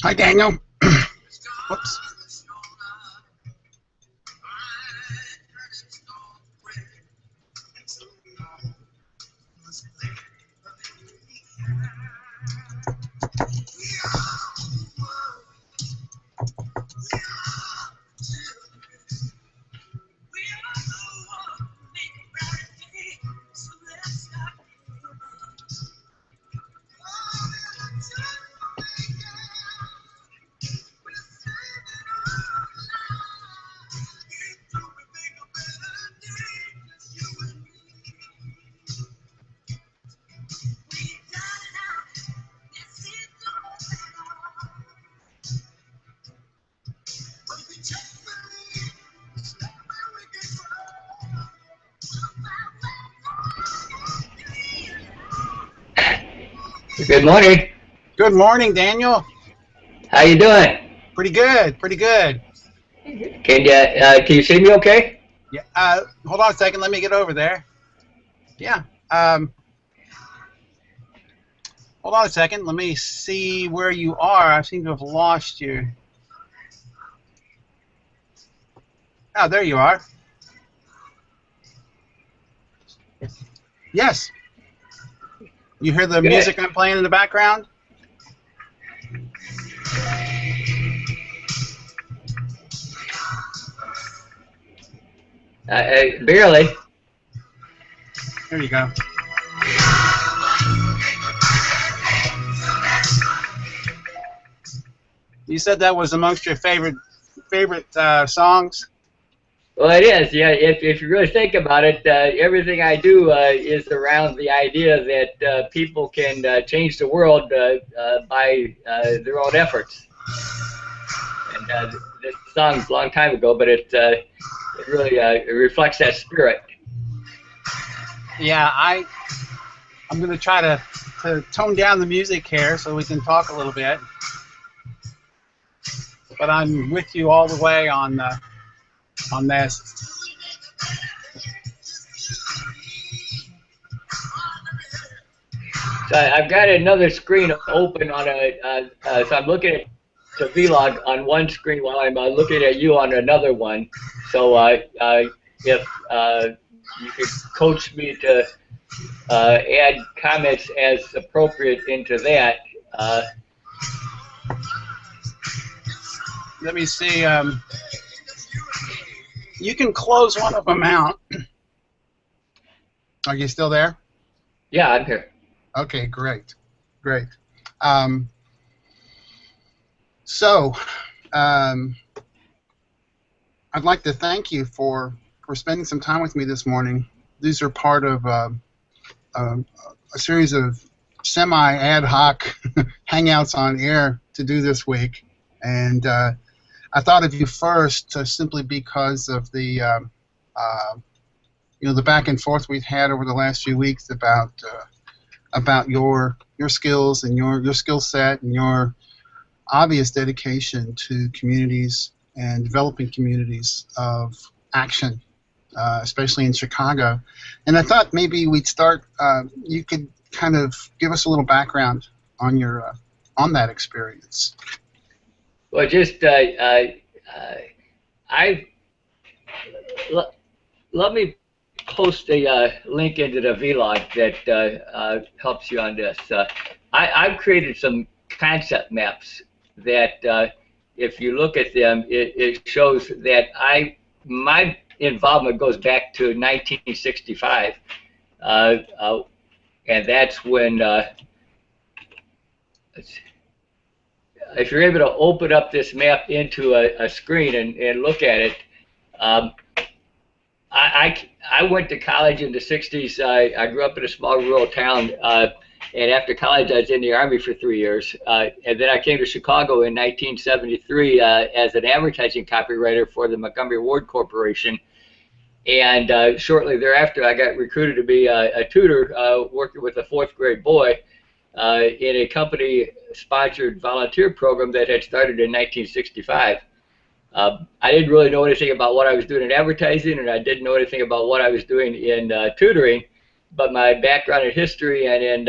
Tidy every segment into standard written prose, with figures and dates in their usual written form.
Hi, Daniel. Whoops. Good morning. Good morning, Daniel. How you doing? Pretty good. Pretty good. Can you see me okay? Yeah. Hold on a second. Let me get over there. Yeah. Hold on a second. Let me see where you are. I seem to have lost you. Oh, there you are. Yes. You hear the music I'm playing in the background? Barely. There you go. You said that was amongst your favorite songs? Well, it is. Yeah. If you really think about it, everything I do is around the idea that people can change the world by their own efforts. And this song's a long time ago, but it really it reflects that spirit. Yeah, I'm going to try to tone down the music here so we can talk a little bit. But I'm with you all the way on this. So I've got another screen open on so I'm looking at the vlog on one screen while I'm looking at you on another one. So if you could coach me to add comments as appropriate into that. Let me see. You can close one of them out. Are you still there? Yeah, I'm here. Okay, great. Great. So, I'd like to thank you for spending some time with me this morning. These are part of a series of semi-ad hoc hangouts on air to do this week. And I thought of you first simply because of the the back and forth we've had over the last few weeks about your skills and your skill set and your obvious dedication to communities and developing communities of action, especially in Chicago. And I thought maybe we'd start. You could kind of give us a little background on your on that experience. Well, just let me post a link into the vlog that helps you on this. I've created some concept maps that if you look at them, it shows that my involvement goes back to 1965, and that's when if you're able to open up this map into a screen and look at it, I went to college in the 60s. I grew up in a small rural town, and after college I was in the Army for 3 years. And then I came to Chicago in 1973 as an advertising copywriter for the Montgomery Ward Corporation. And shortly thereafter I got recruited to be a tutor working with a 4th grade boy in a company-sponsored volunteer program that had started in 1965. I didn't really know anything about what I was doing in advertising, and I didn't know anything about what I was doing in tutoring. But my background in history and in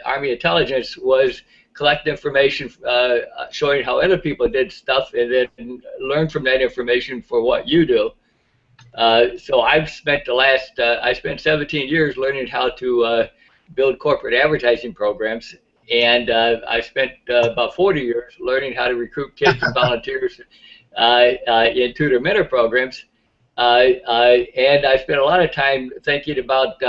Army intelligence was collect information showing how other people did stuff, and then learn from that information for what you do. So I've spent I spent 17 years learning how to build corporate advertising programs, and I spent about 40 years learning how to recruit kids and volunteers in tutor mentor programs. And I spent a lot of time thinking about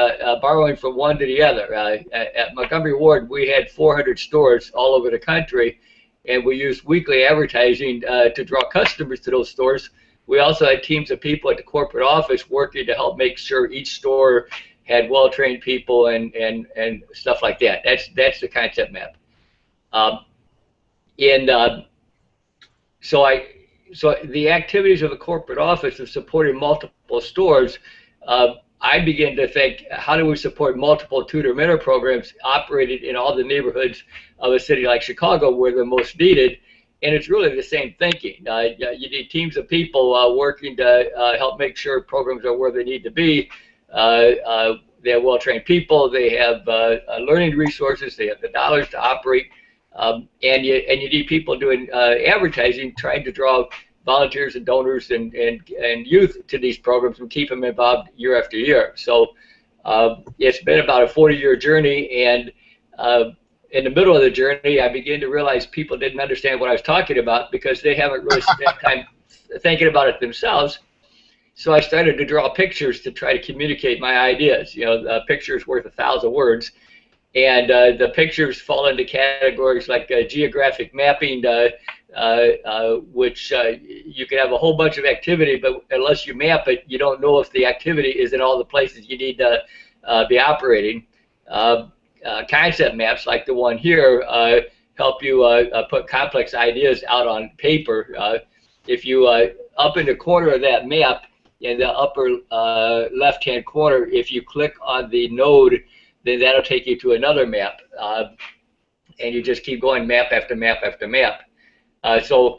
borrowing from one to the other. At Montgomery Ward, we had 400 stores all over the country, and we used weekly advertising to draw customers to those stores. We also had teams of people at the corporate office working to help make sure each store had well-trained people and stuff like that. That's the concept map. Um, and so I so the activities of a corporate office of supporting multiple stores, I began to think, how do we support multiple tutor mentor programs operated in all the neighborhoods of a city like Chicago where they're most needed? And it's really the same thinking. You need teams of people working to help make sure programs are where they need to be. They have well-trained people. They have learning resources. They have the dollars to operate. And you need people doing advertising, trying to draw volunteers and donors and youth to these programs and keep them involved year after year. So it's been about a 40-year journey, and in the middle of the journey, I began to realize people didn't understand what I was talking about because they haven't really spent time thinking about it themselves. So I started to draw pictures to try to communicate my ideas. You know, a picture is worth 1,000 words. And the pictures fall into categories like geographic mapping, which you can have a whole bunch of activity, but unless you map it, you don't know if the activity is in all the places you need to be operating. Concept maps like the one here help you put complex ideas out on paper. If you, up in the corner of that map, in the upper left-hand corner, if you click on the node, then that'll take you to another map, and you just keep going map after map after map. So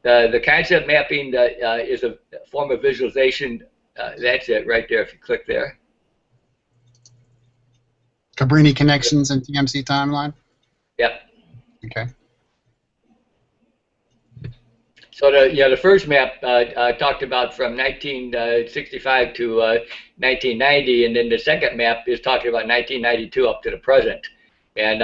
the concept mapping is a form of visualization. That's it right there if you click there. Cabrini Connections and TMC Timeline? Yep. Okay. So the first map talked about from 1965 to 1990, and then the second map is talking about 1992 up to the present. And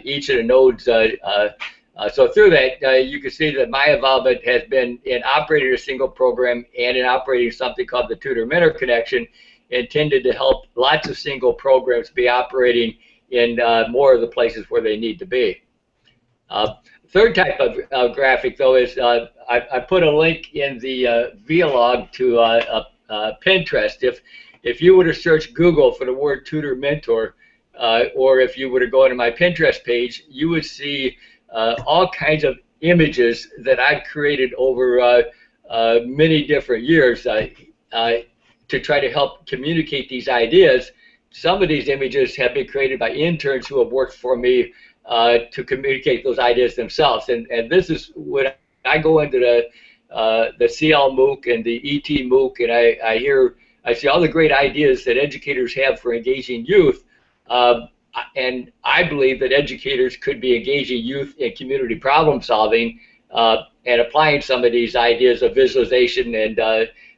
each of the nodes, so through that, you can see that my involvement has been in operating a single program and in operating something called the Tutor Mentor Connection, intended to help lots of single programs be operating in more of the places where they need to be. Third type of graphic, though, is I put a link in the vlog to Pinterest. If you were to search Google for the word tutor mentor, or if you were to go into my Pinterest page, you would see all kinds of images that I've created over many different years to try to help communicate these ideas. Some of these images have been created by interns who have worked for me to communicate those ideas themselves. And this is when I go into the CL MOOC and the ET MOOC, and I see all the great ideas that educators have for engaging youth. And I believe that educators could be engaging youth in community problem solving and applying some of these ideas of visualization and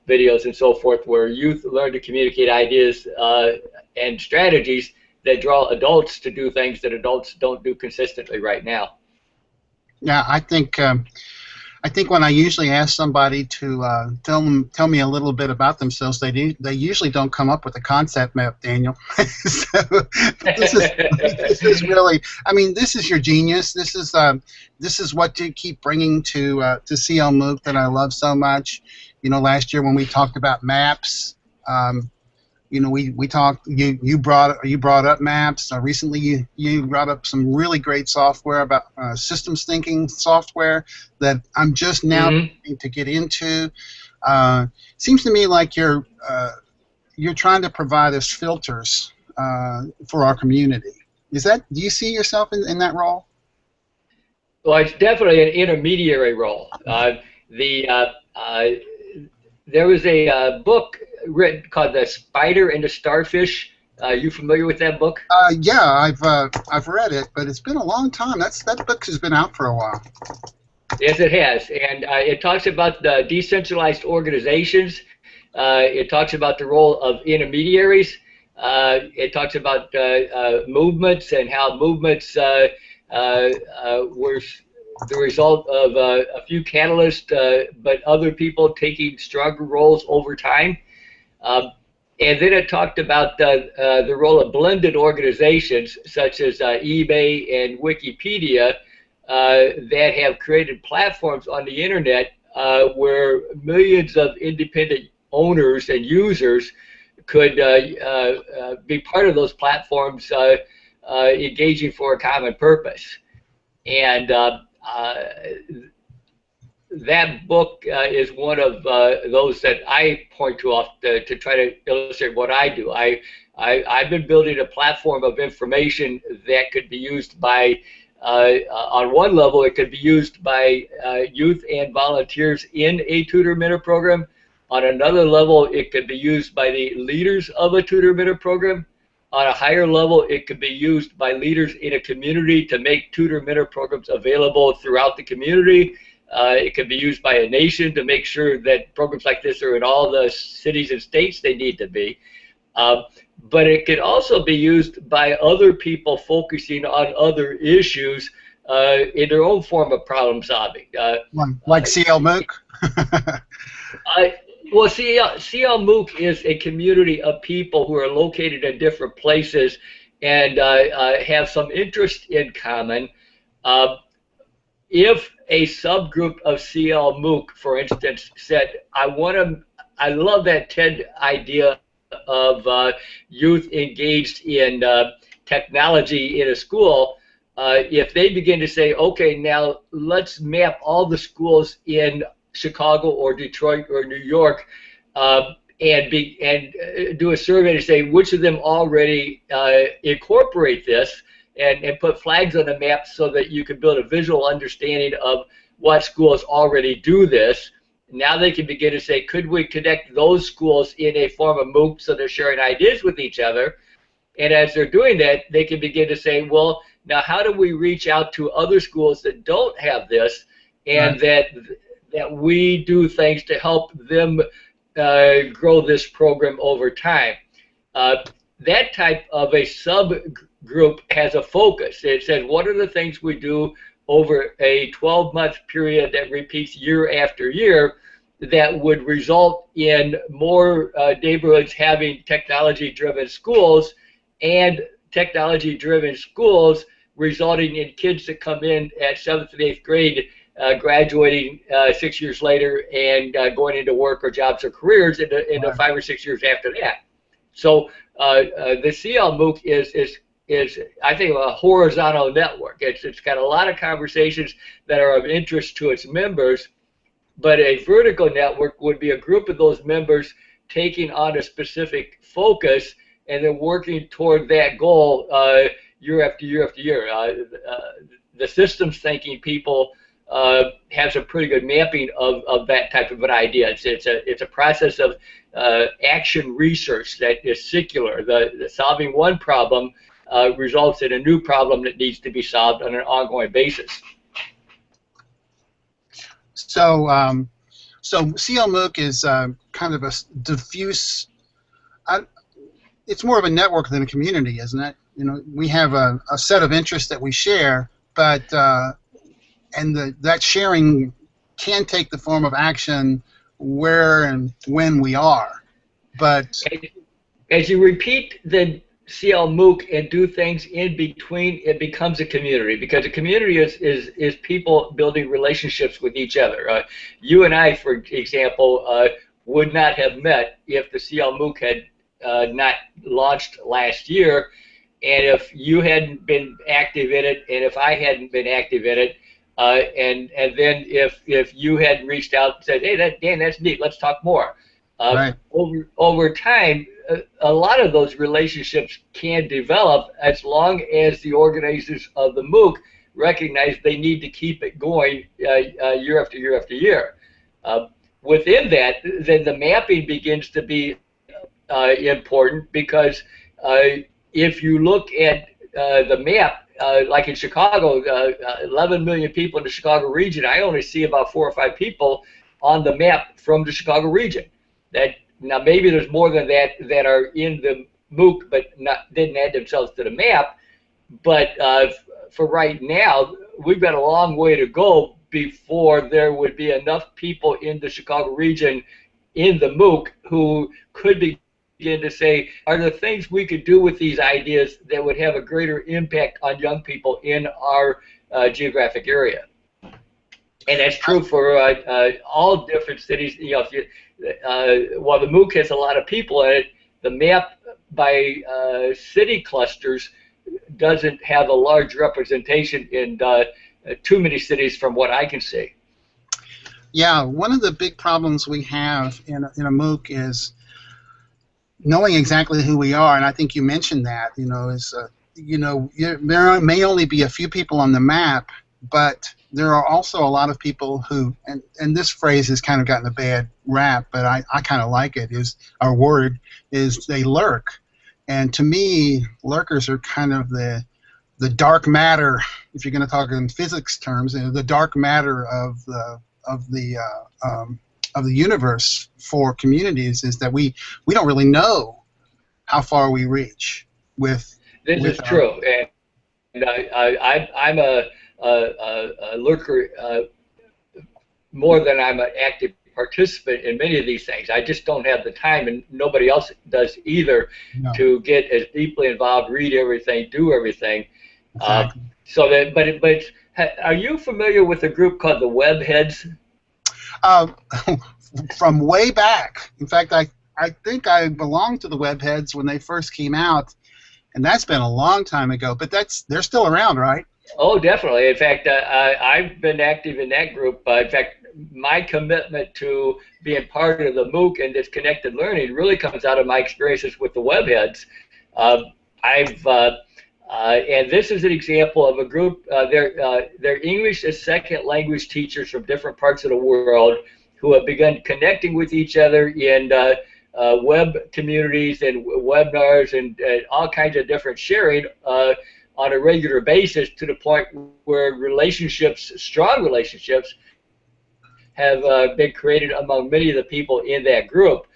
videos and so forth, where youth learn to communicate ideas and strategies that draw adults to do things that adults don't do consistently right now. Yeah, I think when I usually ask somebody to tell me a little bit about themselves, they usually don't come up with a concept map, Daniel. So this is really, I mean, this is your genius. This is what you keep bringing to CL MOOC that I love so much. You know, last year when we talked about maps, you know, we talked. You brought up maps. Recently, you brought up some really great software about systems thinking software that I'm just now beginning to get into. Seems to me like you're trying to provide us filters for our community. Do you see yourself in that role? Well, it's definitely an intermediary role. The there was a book written called The Spider and the Starfish. You familiar with that book? Yeah, I've read it, but it's been a long time. That book has been out for a while. Yes, it has, and it talks about the decentralized organizations. It talks about the role of intermediaries. It talks about movements and how movements were the result of a few catalysts, but other people taking stronger roles over time. And then it talked about the role of blended organizations such as eBay and Wikipedia that have created platforms on the internet where millions of independent owners and users could be part of those platforms engaging for a common purpose. And that book is one of those that I point to often to try to illustrate what I do. I've been building a platform of information that could be used by, on one level, it could be used by youth and volunteers in a Tutor Mentor program. On another level, it could be used by the leaders of a Tutor Mentor program. On a higher level, it could be used by leaders in a community to make Tutor Mentor programs available throughout the community. It could be used by a nation to make sure that programs like this are in all the cities and states they need to be. But it could also be used by other people focusing on other issues in their own form of problem solving. Like CL MOOC? Well, CL MOOC is a community of people who are located in different places and have some interest in common. If a subgroup of CL MOOC, for instance, said, I love that TED idea of youth engaged in technology in a school, if they begin to say, okay, now let's map all the schools in Chicago or Detroit or New York and do a survey to say which of them already incorporate this, and put flags on the map so that you can build a visual understanding of what schools already do this. Now they can begin to say, could we connect those schools in a form of MOOC so they're sharing ideas with each other? And as they're doing that, they can begin to say, well, now how do we reach out to other schools that don't have this, and that we do things to help them grow this program over time? That type of a subgroup has a focus. It says, what are the things we do over a 12-month period that repeats year after year that would result in more neighborhoods having technology-driven schools, and technology-driven schools resulting in kids that come in at 7th and 8th grade graduating 6 years later and going into work or jobs or careers in the 5 or 6 years after that. So the CL MOOC is I think a horizontal network. It's got a lot of conversations that are of interest to its members, but a vertical network would be a group of those members taking on a specific focus and then working toward that goal year after year after year. The systems thinking people have some pretty good mapping of that type of an idea. It's a process of action research that is circular. The solving one problem results in a new problem that needs to be solved on an ongoing basis. So, so CL MOOC is kind of a diffuse. It's more of a network than a community, isn't it? You know, we have a set of interests that we share, but that sharing can take the form of action where and when we are. But as you repeat the CL MOOC and do things in between, it becomes a community, because a community is people building relationships with each other. You and I, for example, would not have met if the CL MOOC had not launched last year, and if you hadn't been active in it, and if I hadn't been active in it, and then if you had reached out and said, hey, Dan, that's neat, let's talk more. Over time, a lot of those relationships can develop as long as the organizers of the MOOC recognize they need to keep it going year after year after year. Within that, then the mapping begins to be important because if you look at the map, like in Chicago, 11 million people in the Chicago region, I only see about 4 or 5 people on the map from the Chicago region. That now maybe there's more than that that are in the MOOC but didn't add themselves to the map. But for right now, we've got a long way to go before there would be enough people in the Chicago region in the MOOC who could begin to say, are there things we could do with these ideas that would have a greater impact on young people in our geographic area? And that's true for all different cities. You know, if you, while the MOOC has a lot of people in it, the map by city clusters doesn't have a large representation in too many cities from what I can see. Yeah, one of the big problems we have in a MOOC is knowing exactly who we are, and I think you mentioned that. You know, is there may only be a few people on the map, but there are also a lot of people who, and this phrase has kind of gotten a bad rap, but I kind of like it. Is our word is they lurk, and to me, lurkers are kind of the dark matter. If you're going to talk in physics terms, the dark matter of the universe for communities is that we don't really know how far we reach with. This is true, and I'm a lurker more than I'm an active participant in many of these things. I just don't have the time, and nobody else does either, to get as deeply involved, read everything, do everything. Exactly. So that, but are you familiar with a group called the Webheads? From way back. In fact, I think I belonged to the Webheads when they first came out, and that's been a long time ago. But they're still around, right? Oh, definitely. In fact, I've been active in that group. In fact, my commitment to being part of the MOOC and this connected learning really comes out of my experiences with the Webheads. And this is an example of a group. They're English as second language teachers from different parts of the world who have begun connecting with each other in web communities and webinars and all kinds of different sharing on a regular basis, to the point where relationships, strong relationships, have been created among many of the people in that group.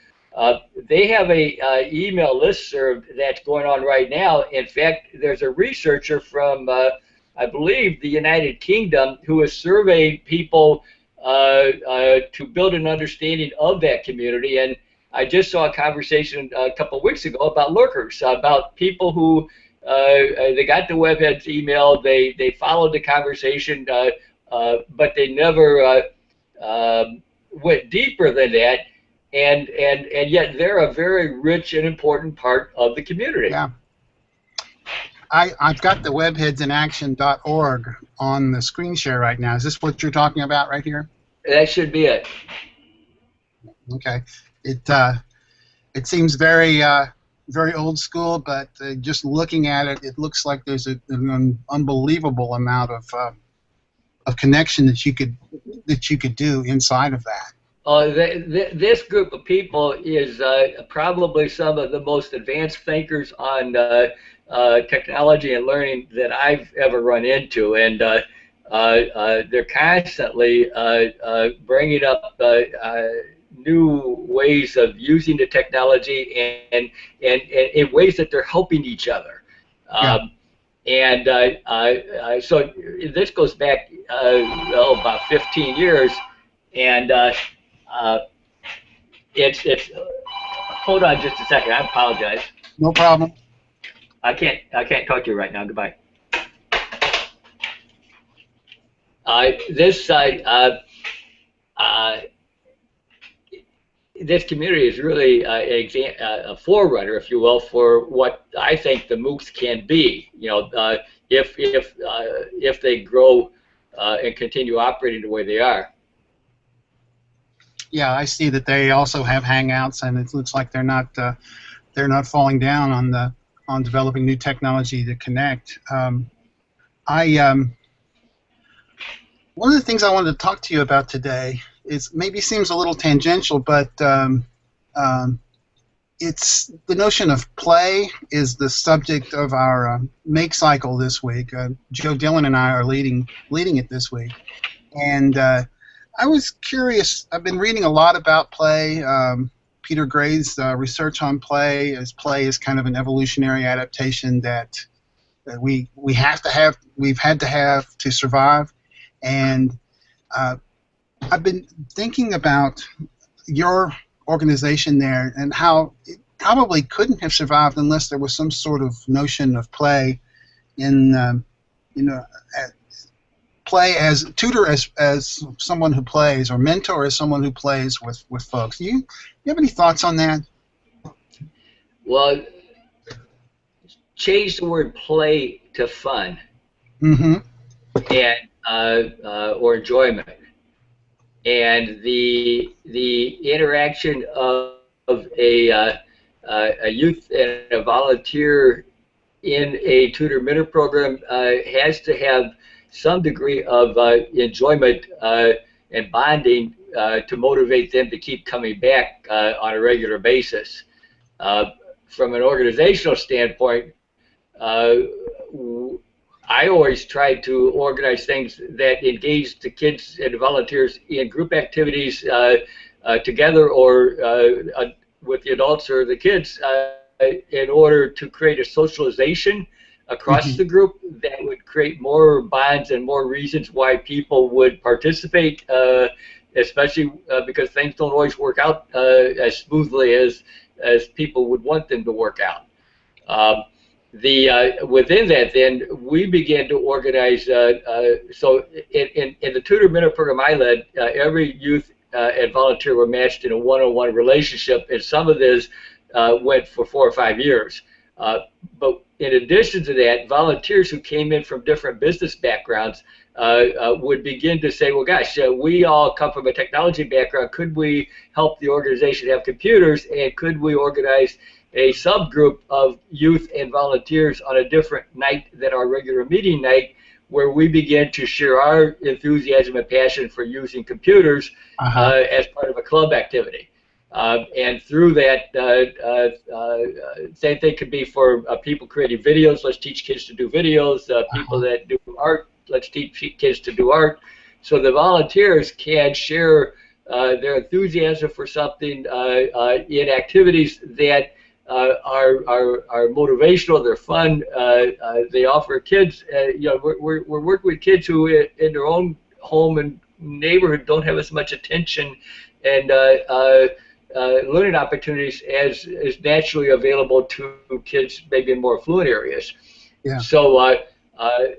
They have a email listserv that's going on right now. In fact, there's a researcher from, I believe, the United Kingdom who has surveyed people to build an understanding of that community. And I just saw a conversation a couple of weeks ago about lurkers, about people who they got the Webheads email, they followed the conversation, but they never went deeper than that. And yet they're a very rich and important part of the community. Yeah. I've got the webheadsinaction.org on the screen share right now. Is this what you're talking about right here? That should be it. Okay. It seems very very old school, but just looking at it, it looks like there's an unbelievable amount of connection that you could do inside of that. This group of people is probably some of the most advanced thinkers on technology and learning that I've ever run into, and they're constantly bringing up new ways of using the technology and in ways that they're helping each other. And so this goes back about 15 years, and it's hold on just a second. I apologize. No problem. I can't talk to you right now. Goodbye. This community is really a forerunner, if you will, for what I think the MOOCs can be. You know, if they grow and continue operating the way they are. Yeah, I see that they also have Hangouts, and it looks like they're not falling down on developing new technology to connect. One of the things I wanted to talk to you about today is maybe seems a little tangential, but it's the notion of play is the subject of our make cycle this week. Joe Dillon and I are leading it this week, and I was curious. I've been reading a lot about play. Peter Gray's research on play is kind of an evolutionary adaptation that we've had to have to survive, and I've been thinking about your organization there and how it probably couldn't have survived unless there was some sort of notion of play in play as tutor as someone who plays, or mentor as someone who plays with folks. Do you have any thoughts on that? Well, change the word play to fun. Mm-hmm. And or enjoyment, and the interaction of a youth and a volunteer in a tutor mentor program has to have some degree of enjoyment and bonding to motivate them to keep coming back on a regular basis. From an organizational standpoint, I always try to organize things that engage the kids and the volunteers in group activities together, or with the adults or the kids, in order to create a socialization across the group that would create more bonds and more reasons why people would participate, especially because things don't always work out as smoothly as people would want them to work out. Within that, then we began to organize. So in the tutor mentor program I led, every youth and volunteer were matched in a one-on-one relationship, and some of this went for 4 or 5 years. But in addition to that, volunteers who came in from different business backgrounds would begin to say, well, gosh, we all come from a technology background. Could we help the organization have computers, and could we organize a subgroup of youth and volunteers on a different night than our regular meeting night, where we began to share our enthusiasm and passion for using computers as part of a club activity. And through that, same thing could be for people creating videos. Let's teach kids to do videos. People that do art, let's teach kids to do art. So the volunteers can share their enthusiasm for something in activities that are motivational. They're fun. They offer kids. We're working with kids who, in their own home and neighborhood, don't have as much attention and learning opportunities as is naturally available to kids maybe in more affluent areas. Yeah. So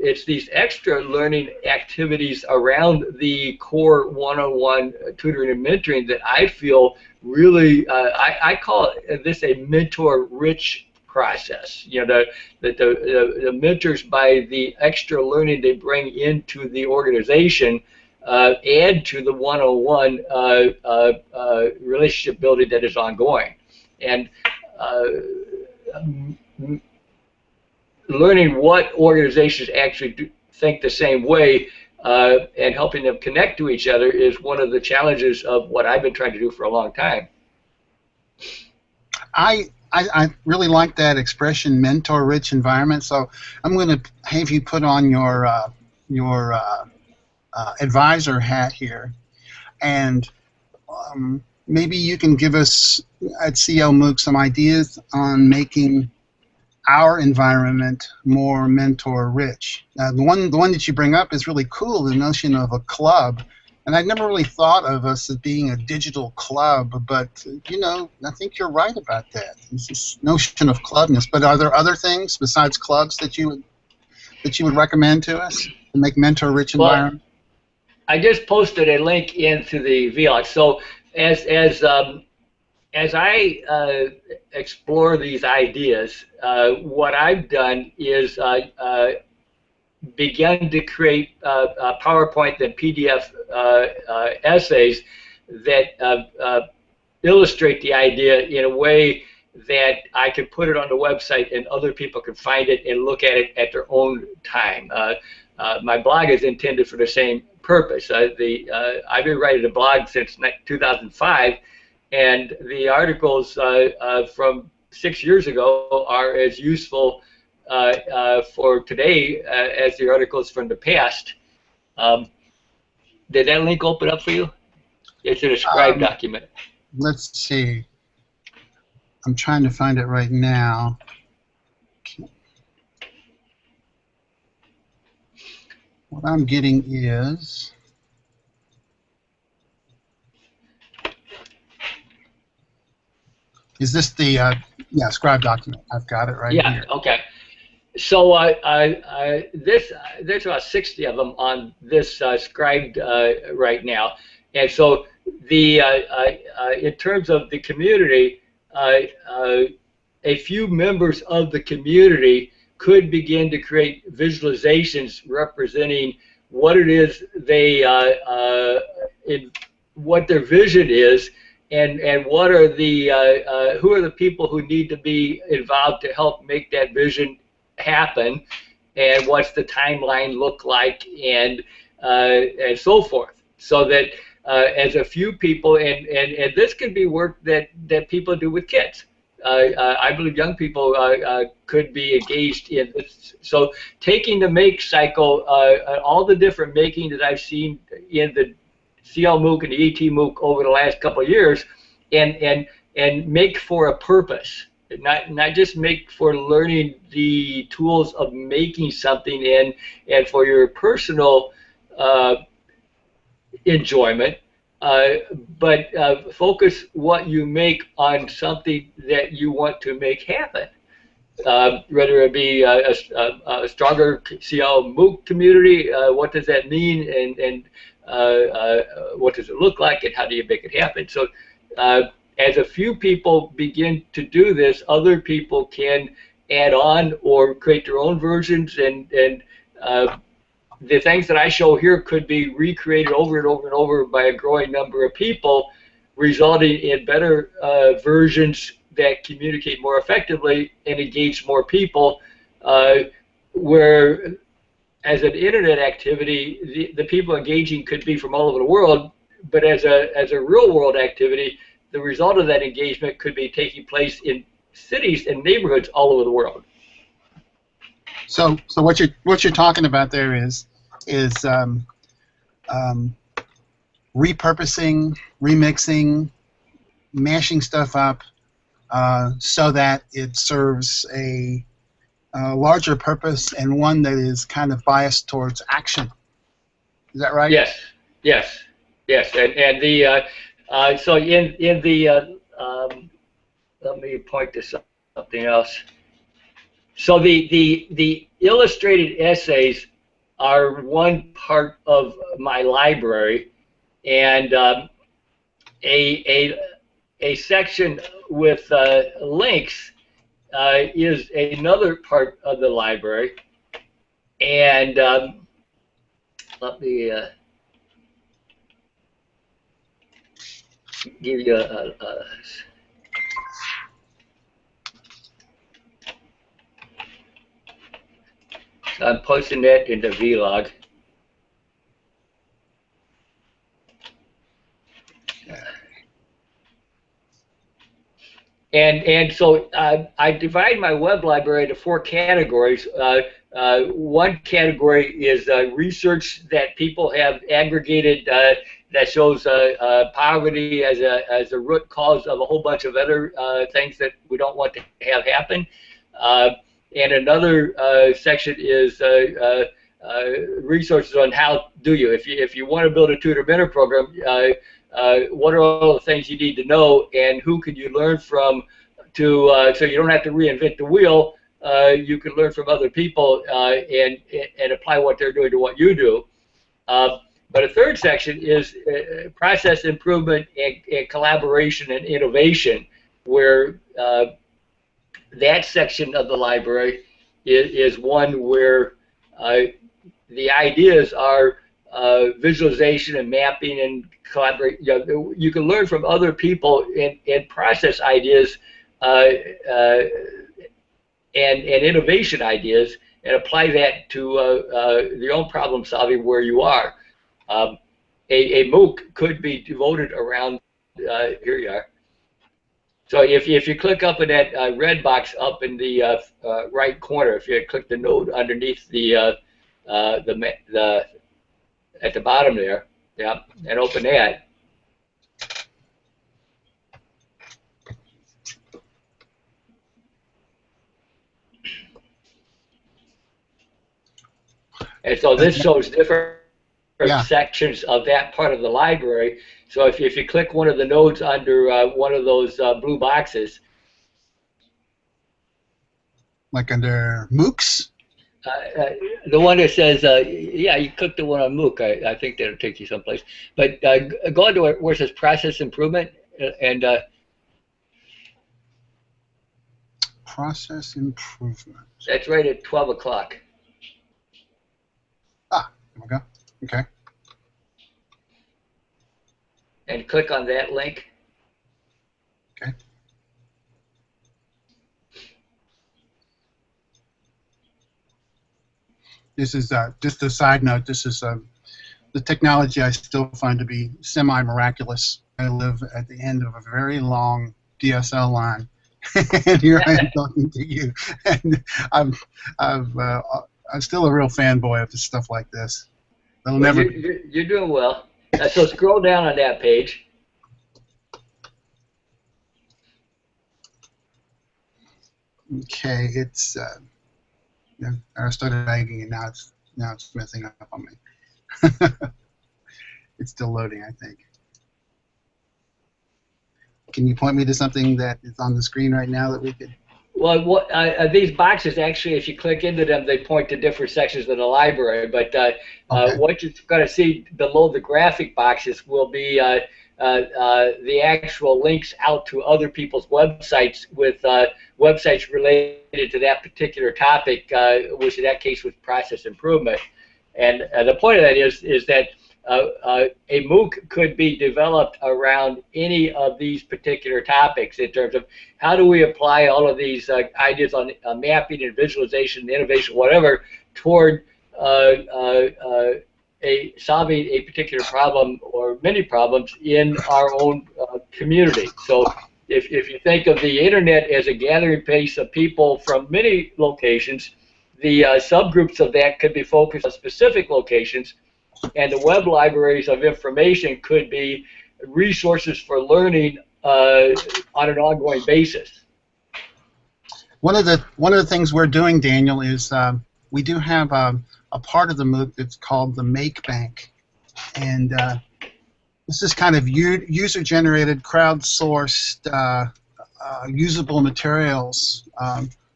it's these extra learning activities around the core one-on-one tutoring and mentoring that I feel really, I call this a mentor-rich process. The mentors, by the extra learning they bring into the organization, add to the one-on-one relationship building that is ongoing. And learning what organizations actually think the same way and helping them connect to each other is one of the challenges of what I've been trying to do for a long time. I really like that expression, mentor-rich environment. So I'm going to have you put on your advisor hat here, and maybe you can give us at CL MOOC some ideas on making our environment more mentor-rich. The one that you bring up is really cool, the notion of a club. And I'd never really thought of us as being a digital club, but, I think you're right about that. It's this notion of clubness. But are there other things besides clubs that you would recommend to us to make mentor-rich environment? I just posted a link into the vlog. So as I explore these ideas, what I've done is begun to create PowerPoint and PDF essays that illustrate the idea in a way that I can put it on the website and other people can find it and look at it at their own time. My blog is intended for the same purpose. I've been writing a blog since 2005, and the articles from 6 years ago are as useful for today as the articles from the past. Did that link open up for you? It's in a Scribe document. Let's see. I'm trying to find it right now. What I'm getting is this the Scribe document? I've got it right here. Yeah. Okay. So there's about 60 of them on this Scribed right now, and so the in terms of the community, a few members of the community could begin to create visualizations representing what it is they what their vision is, and what are the who are the people who need to be involved to help make that vision happen, and what's the timeline look like, and so forth, so that as a few people, and this can be work that people do with kids. I believe young people could be engaged in this. So taking the make cycle, all the different making that I've seen in the CL MOOC and the ET MOOC over the last couple of years, and make for a purpose. Not just make for learning the tools of making something and for your personal enjoyment, but focus what you make on something that you want to make happen. Whether it be a stronger CL MOOC community, what does that mean, and what does it look like, and how do you make it happen? So as a few people begin to do this, other people can add on or create their own versions, and the things that I show here could be recreated over and over and over by a growing number of people, resulting in better versions that communicate more effectively and engage more people, where as an internet activity, the people engaging could be from all over the world, but as a real world activity, the result of that engagement could be taking place in cities and neighborhoods all over the world. So what you're talking about there is repurposing, remixing, mashing stuff up so that it serves a larger purpose, and one that is kind of biased towards action. Is that right? Yes. And the so in the let me point to something else. So the illustrated essays are one part of my library, and a section with links is another part of the library. And let me give you so I'm posting that in the vlog. And so I divide my web library into 4 categories. One category is research that people have aggregated that shows poverty as a root cause of a whole bunch of other things that we don't want to have happen. And another section is resources on how do you, if you want to build a tutor mentor program, what are all the things you need to know, and who can you learn from to so you don't have to reinvent the wheel. You can learn from other people and apply what they're doing to what you do. But a third section is process improvement and collaboration and innovation, where that section of the library is one where the ideas are visualization and mapping and collaborate. You can learn from other people and process ideas and innovation ideas and apply that to your own problem solving where you are. Um, a MOOC could be devoted around, here you are. So if you click up in that red box up in the right corner, if you click the node underneath the at the bottom there, yeah, and open that. And so this shows different Yeah, sections of that part of the library. So if you click one of the nodes under one of those blue boxes, like under MOOCs. the one that says, yeah, you click the one on MOOC, I think that'll take you someplace. But go on to where it says process improvement, and Process improvement. that's right at 12 o'clock. Ah, there we go. Okay. And click on that link. Okay. This is just a side note. This is the technology I still find to be semi-miraculous. I live at the end of a very long DSL line, and here I am talking to you. And I'm still a real fanboy of stuff like this. It'll Well, never. you're doing well. So scroll down on that page. Okay, it's. I started lagging, and now it's messing up on me. It's still loading, I think. Can you point me to something that is on the screen right now that we could? Well, these boxes actually, if you click into them, they point to different sections of the library. But Okay. what you're going to see below the graphic boxes will be the actual links out to other people's websites with websites related to that particular topic, which in that case was process improvement. And the point of that is that a MOOC could be developed around any of these particular topics in terms of how do we apply all of these ideas on mapping and visualization, innovation, whatever, toward solving a particular problem or many problems in our own community. So if you think of the internet as a gathering place of people from many locations, the subgroups of that could be focused on specific locations, and the web libraries of information could be resources for learning on an ongoing basis. One of the things we're doing, Daniel, is we do have a part of the MOOC that's called the Make Bank, and this is kind of user-generated, crowdsourced, usable materials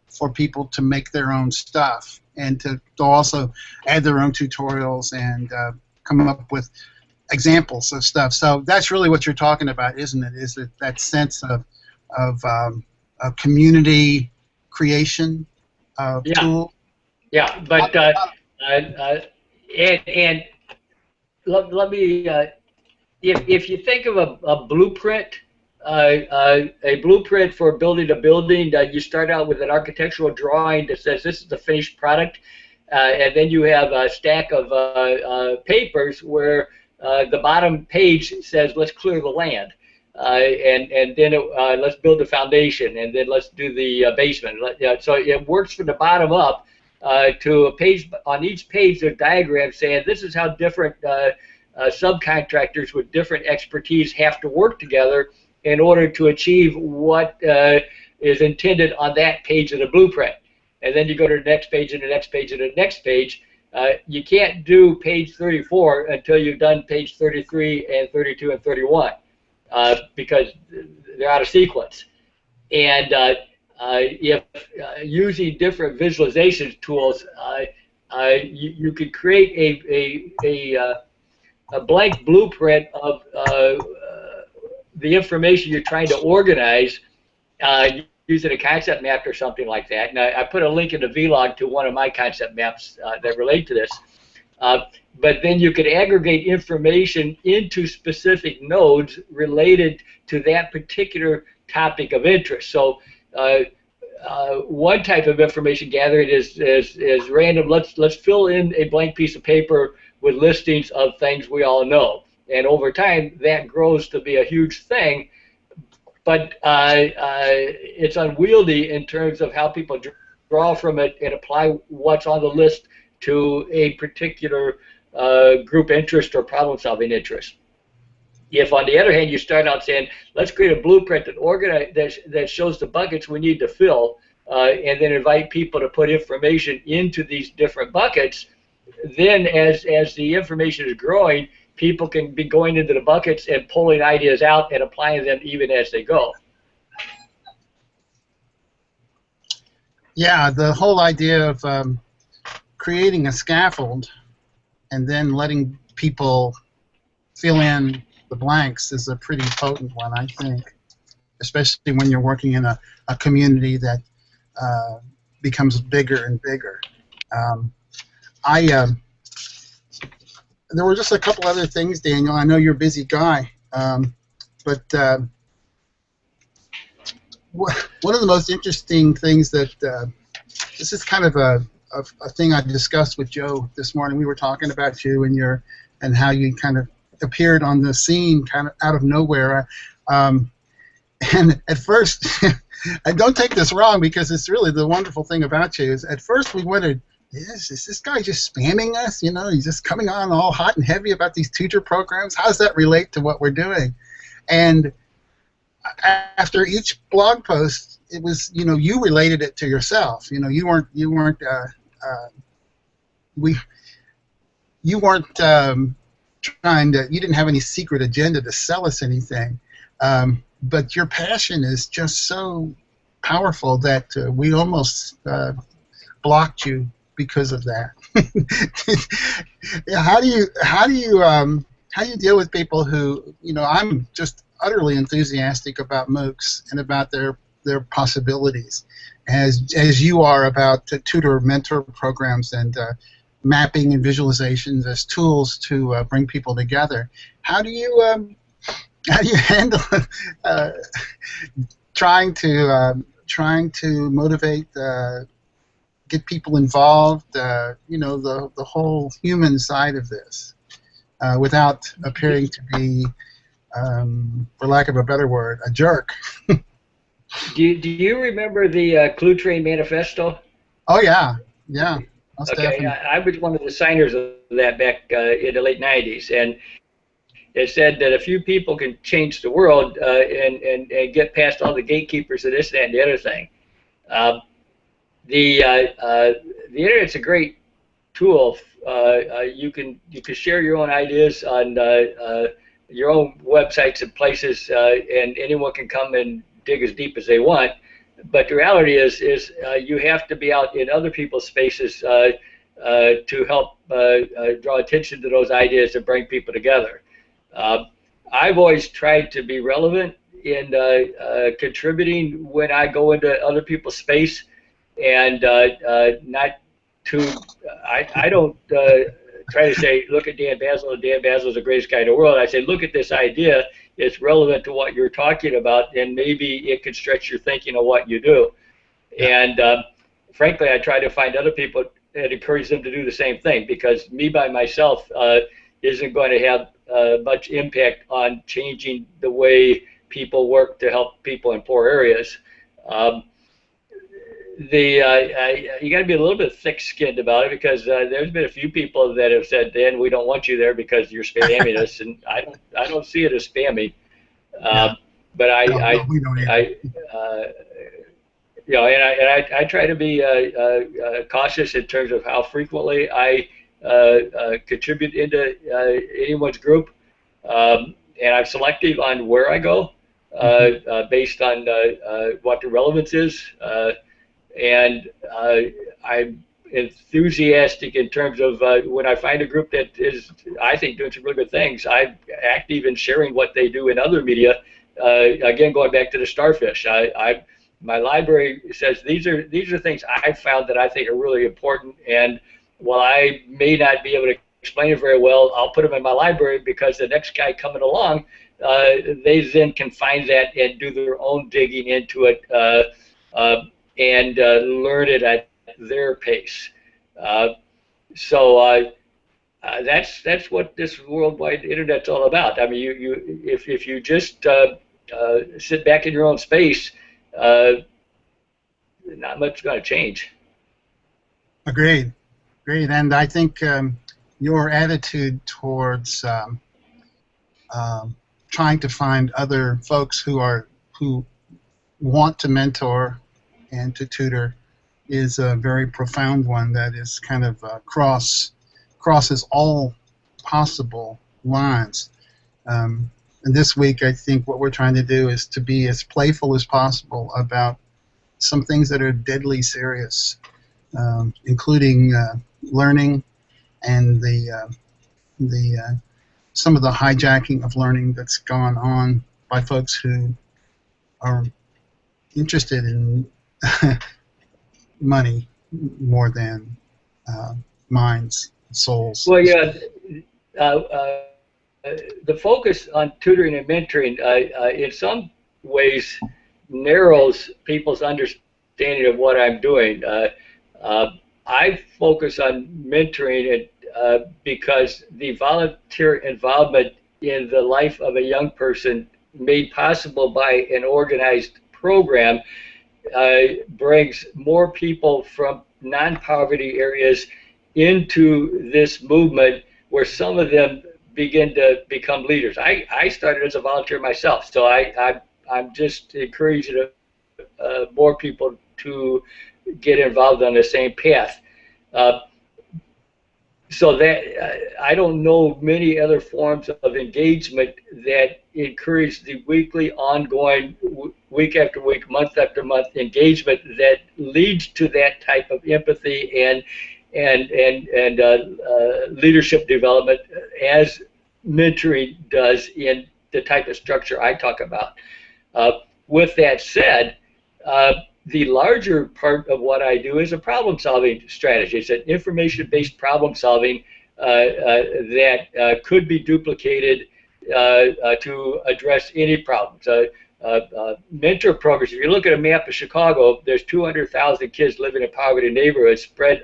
for people to make their own stuff and to also add their own tutorials and come up with examples of stuff. So that's really what you're talking about, isn't it? Is it that sense of community creation tool? Yeah, but and let me if you think of a blueprint. A blueprint for building a building, you start out with an architectural drawing that says this is the finished product, and then you have a stack of papers where the bottom page says let's clear the land, and then let's build the foundation, and then let's do the basement. So it works from the bottom up to a page. On each page, there's diagrams saying this is how different subcontractors with different expertise have to work together in order to achieve what is intended on that page of the blueprint. And then you go to the next page and the next page and the next page. You can't do page 34 until you've done page 33 and 32 and 31 because they're out of sequence. And if using different visualization tools, you could create a blank blueprint of the information you're trying to organize using a concept map or something like that. And I put a link in the vlog to one of my concept maps that relate to this. But then you could aggregate information into specific nodes related to that particular topic of interest. So one type of information gathering is random. Let's fill in a blank piece of paper with listings of things we all know. And over time, that grows to be a huge thing, but it's unwieldy in terms of how people draw from it and apply what's on the list to a particular group interest or problem-solving interest. If, on the other hand, you start out saying, let's create a blueprint that shows the buckets we need to fill, and then invite people to put information into these different buckets, then as the information is growing, people can be going into the buckets and pulling ideas out and applying them even as they go. Yeah, the whole idea of creating a scaffold and then letting people fill in the blanks is a pretty potent one, I think, especially when you're working in a community that becomes bigger and bigger. There were just a couple other things, Daniel. I know you're a busy guy, but one of the most interesting things that this is kind of a thing I discussed with Joe this morning. We were talking about you and how you kind of appeared on the scene kind of out of nowhere. And at first, and don't take this wrong, because it's really the wonderful thing about you is at first we wondered, is this guy just spamming us? You know, he's just coming on all hot and heavy about these tutor programs. How does that relate to what we're doing? And after each blog post, it was, you know, you related it to yourself. You know, you weren't trying to, you didn't have any secret agenda to sell us anything. But your passion is just so powerful that we almost blocked you because of that. Yeah, how do you deal with people who, you know, I'm just utterly enthusiastic about MOOCs and about their possibilities, as you are about tutor mentor programs and mapping and visualizations as tools to bring people together. How do you handle trying to motivate, get people involved, you know, the whole human side of this, without appearing to be, for lack of a better word, a jerk? Do you remember the Clue Train Manifesto? Oh yeah. Okay, I was one of the signers of that back in the late 90s, and it said that a few people can change the world and get past all the gatekeepers of this, that, and the other thing. The internet's a great tool. You can share your own ideas on your own websites and places, and anyone can come and dig as deep as they want. But the reality is you have to be out in other people's spaces to help draw attention to those ideas and bring people together. I've always tried to be relevant in contributing when I go into other people's space, and not to. I don't try to say, look at Dan Bassill, and Dan Bassill is the greatest guy in the world. I say, look at this idea. It's relevant to what you're talking about, and maybe it could stretch your thinking of what you do. And frankly, I try to find other people and encourage them to do the same thing, because me by myself isn't going to have much impact on changing the way people work to help people in poor areas. You got to be a little bit thick-skinned about it, because there's been a few people that have said, Dan, we don't want you there because you're spamming us, and I don't see it as spamming. But you know, and I try to be cautious in terms of how frequently I contribute into anyone's group, and I'm selective on where I go based on what the relevance is. And I'm enthusiastic in terms of when I find a group that is, I think, doing some really good things. I'm active in sharing what they do in other media. Again, going back to the starfish, my library says these are things I've found that I think are really important. And while I may not be able to explain it very well, I'll put them in my library, because the next guy coming along, they then can find that and do their own digging into it. And learn it at their pace. So that's what this worldwide internet's all about. I mean, if you just sit back in your own space, uh, not much is going to change. Agreed. Agreed. And I think your attitude towards um, trying to find other folks who want to mentor and to tutor is a very profound one that is kind of crosses all possible lines. And this week, I think what we're trying to do is to be as playful as possible about some things that are deadly serious, including learning and the some of the hijacking of learning that's gone on by folks who are interested in money more than minds, souls. Well, yeah, uh, uh, the focus on tutoring and mentoring, in some ways, narrows people's understanding of what I'm doing. Uh, I focus on mentoring it because the volunteer involvement in the life of a young person made possible by an organized program brings more people from non-poverty areas into this movement where some of them begin to become leaders. I started as a volunteer myself, so I'm just encouraging more people to get involved on the same path. Uh, so that I don't know many other forms of engagement that encourage the weekly, ongoing, week after week, month after month engagement that leads to that type of empathy and leadership development as mentoring does in the type of structure I talk about. With that said, the larger part of what I do is a problem-solving strategy. It's an information-based problem-solving that could be duplicated to address any problems. Mentor programs, if you look at a map of Chicago, there's 200,000 kids living in poverty neighborhoods spread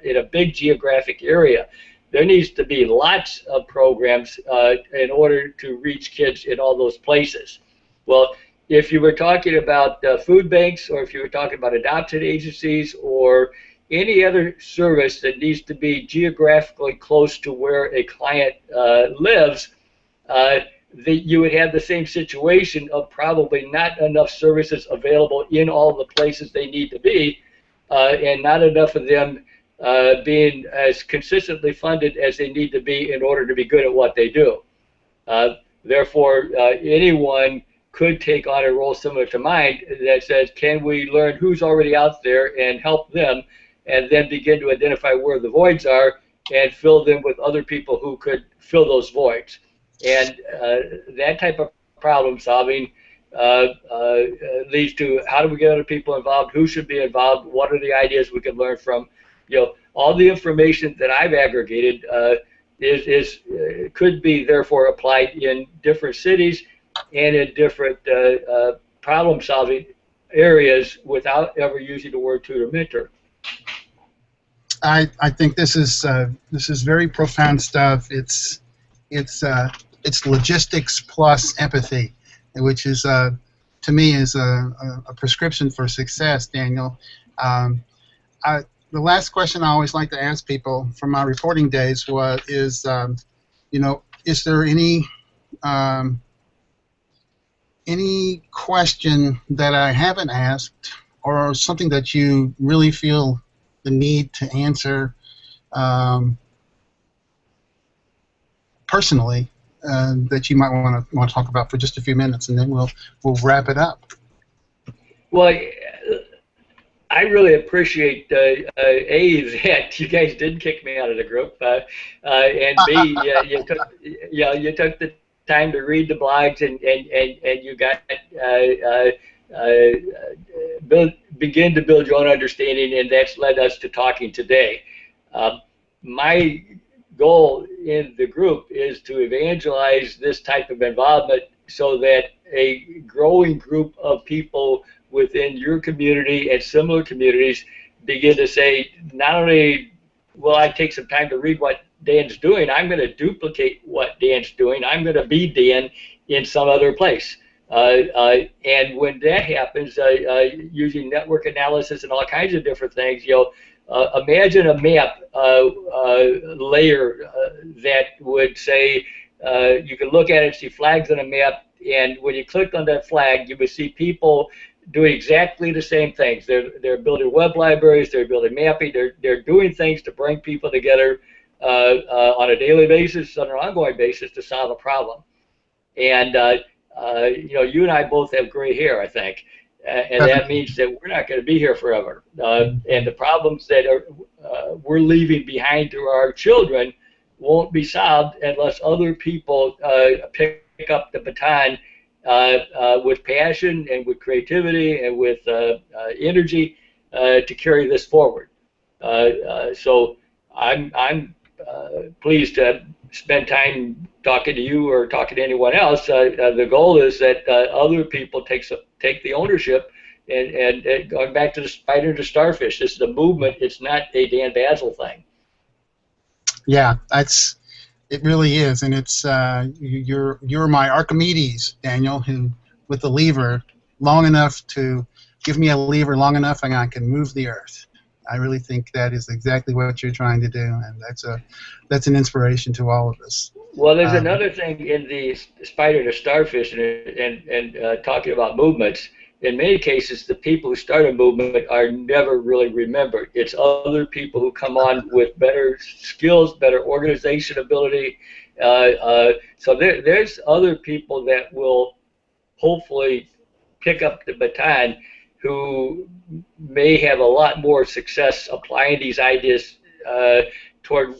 in a big geographic area. There needs to be lots of programs in order to reach kids in all those places. Well, if you were talking about food banks, or if you were talking about adoption agencies, or any other service that needs to be geographically close to where a client lives, you would have the same situation of probably not enough services available in all the places they need to be, and not enough of them being as consistently funded as they need to be in order to be good at what they do. Therefore, anyone could take on a role similar to mine that says, can we learn who's already out there and help them, and then begin to identify where the voids are and fill them with other people who could fill those voids. And that type of problem solving leads to how do we get other people involved, who should be involved, what are the ideas we can learn from. All the information that I've aggregated could be therefore applied in different cities and in different problem-solving areas without ever using the word tutor mentor. I think this is very profound stuff. It's logistics plus empathy, which is to me is a prescription for success, Daniel. The last question I always like to ask people from my reporting days is there any question that I haven't asked, or something that you really feel the need to answer personally that you might want to talk about for just a few minutes, and then we'll wrap it up. Well, I really appreciate that you guys didn't kick me out of the group, and B, you took the time to read the blogs, and you got begin to build your own understanding, and that's led us to talking today. My goal in the group is to evangelize this type of involvement so that a growing group of people within your community and similar communities begin to say, not only will I take some time to read what Dan's doing. I'm going to duplicate what Dan's doing. I'm going to be Dan in some other place. And when that happens, using network analysis and all kinds of different things, imagine a map layer that would say, you can look at it and see flags on a map, and when you clicked on that flag, you would see people doing exactly the same things. They're building web libraries, they're building mapping, they're doing things to bring people together on a daily basis, on an ongoing basis, to solve a problem. And you and I both have gray hair, I think, and that means that we're not going to be here forever. And the problems that we're leaving behind to our children won't be solved unless other people pick up the baton with passion and with creativity and with energy to carry this forward. So I'm pleased to spend time talking to you or talking to anyone else. The goal is that other people take the ownership, and going back to the spider to starfish, this is a movement. It's not a Dan Bassill thing. Yeah, it really is, and it's you're my Archimedes, Daniel, who with the lever long enough to give me a lever long enough, and I can move the earth. I really think that is exactly what you're trying to do, and that's an inspiration to all of us. Well, there's another thing in the spider to starfish, and talking about movements. In many cases, the people who start a movement are never really remembered. It's other people who come on with better skills, better organization ability. So there's other people that will hopefully pick up the baton, who may have a lot more success applying these ideas toward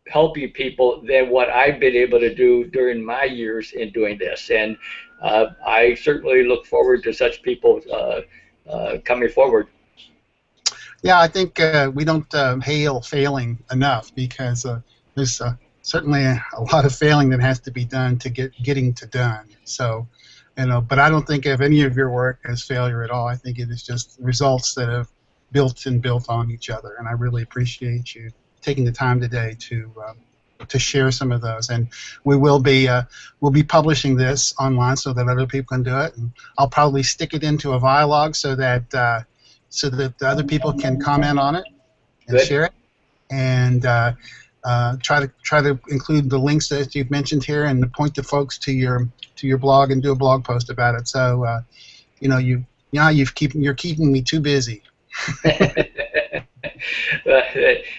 helping people than what I've been able to do during my years in doing this. And I certainly look forward to such people coming forward. Yeah, I think we don't hail failing enough, because there's certainly a lot of failing that has to be done to getting to done. So, but I don't think of any of your work as failure at all. I think it is just results that have built on each other, and I really appreciate you taking the time today to share some of those. And we'll be publishing this online so that other people can do it, and I'll probably stick it into a Vilog so that the other people can comment on it and share it, and try to include the links that you've mentioned here, and to point the folks to your blog and do a blog post about it. So you're keeping me too busy.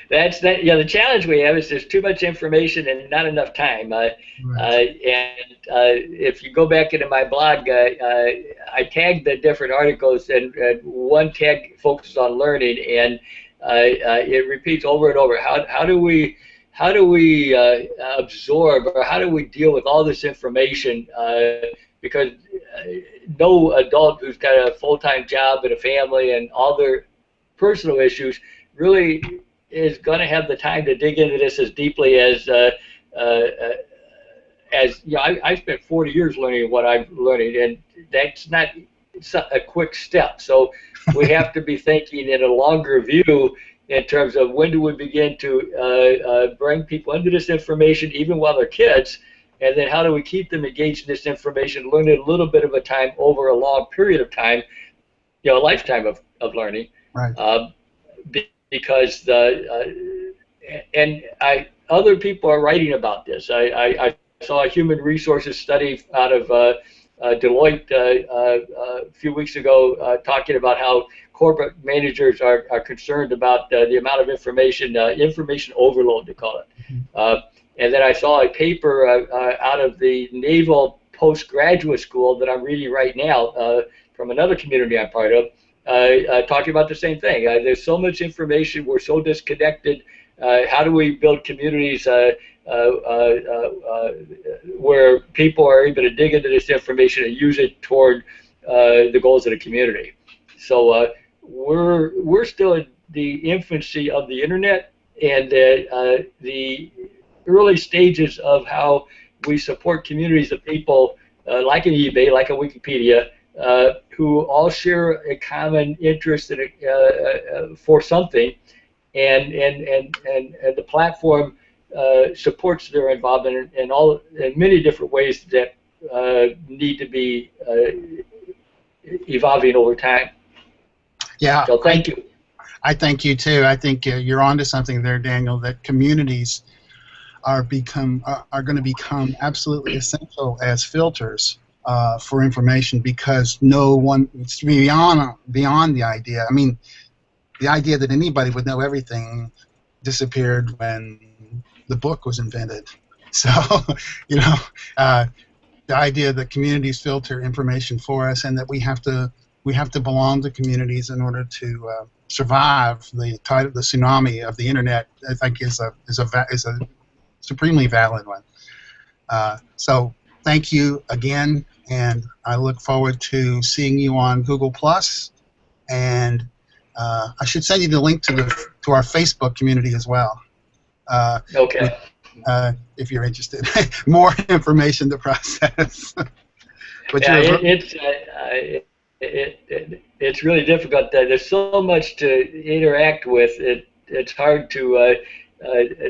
That's that. The challenge we have is there's too much information and not enough time. Right. And if you go back into my blog, I tagged the different articles, and one tag focuses on learning, and it repeats over and over. How do we absorb, or how do we deal with all this information? Because no adult who's got a full-time job and a family and all their personal issues really is going to have the time to dig into this as deeply as I spent 40 years learning what I'm learning, and that's not a quick step. So we have to be thinking in a longer view in terms of when do we begin to bring people into this information, even while they're kids, and then how do we keep them engaged in this information, learning a little bit of a time over a long period of time, a lifetime of learning. Right. Because other people are writing about this. I saw a human resources study out of Deloitte a few weeks ago talking about how corporate managers are concerned about the amount of information overload, they call it. Mm-hmm. And then I saw a paper out of the Naval Postgraduate School that I'm reading right now from another community I'm part of, talking about the same thing. There's so much information, we're so disconnected. How do we build communities where people are able to dig into this information and use it toward the goals of the community? So we're still in the infancy of the internet, and the early stages of how we support communities of people like an eBay, like a Wikipedia, who all share a common interest in for something, and the platform supports their involvement in many different ways that need to be evolving over time. Yeah, So thank you. I thank you too. I think you're onto something there, Daniel. That communities are going to become absolutely essential as filters for information, because no one, it's beyond the idea. I mean, the idea that anybody would know everything disappeared when the book was invented. So, you know, the idea that communities filter information for us, and that we have to belong to communities in order to survive the tide of the tsunami of the internet, I think is a supremely valid one. So thank you again, and I look forward to seeing you on Google Plus, and I should send you the link to our Facebook community as well. Okay. If you're interested, more information to process. But yeah, it's really difficult. There's so much to interact with. It's hard to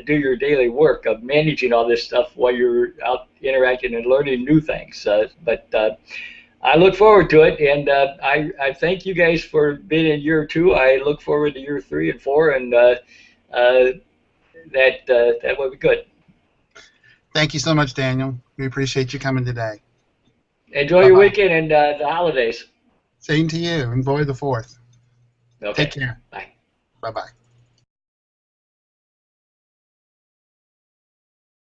do your daily work of managing all this stuff while you're out interacting and learning new things. But I look forward to it, and I thank you guys for being in year 2. I look forward to year 3 and 4, and that will be good. Thank you so much, Daniel. We appreciate you coming today. Enjoy your weekend and the holidays. Same to you. Enjoy the 4th. Okay. Take care. Bye. Bye-bye.